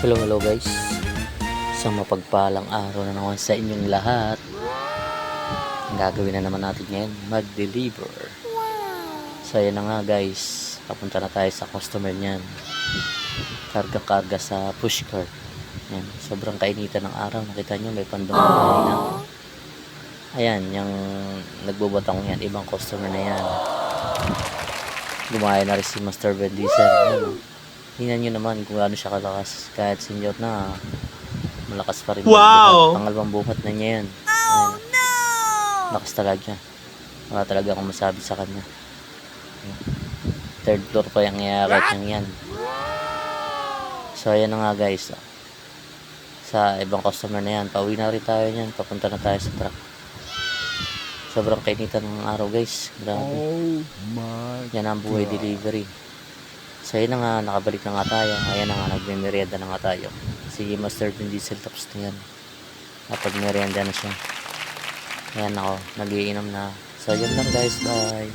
Hello guys. Isang mapagpalang araw na naman sa inyong lahat. Ang gagawin na naman natin ngayon, mag-deliver. So ayan na nga guys, papunta na tayo sa customer niyan. Karga-karga sa pushcart. Yan, sobrang kainitan ng araw. Nakita nyo may panduman na. Ayan, yung nagbubotang yan, ibang customer na yan. Gumaya na rin si Master Van Diesel. Ayan, tingnan nyo naman kung gaano siya kalakas. Kahit senior na, malakas pa rin. Wow! Pangalawang buhat na niya yan. Oh, no! Lakas talaga. Wala talaga akong masabi sa kanya. Third floor pa yung iaakit niyang yan. So ayan na nga guys. Sa ibang customer na yan, pauwi na rin tayo niyan. Papunta na tayo sa truck. Sobrang kainitan ng araw guys. Grabe. Oh my Yan ang buhay delivery. So ayun na nga, nakabalik na nga tayo. Ayan na nga, nagme-merienda na nga tayo. Sige, Master Van Diesel, tapos na yan. Napag-merienda na siya. Ayan ako, nagiinom na. So yun lang guys, bye.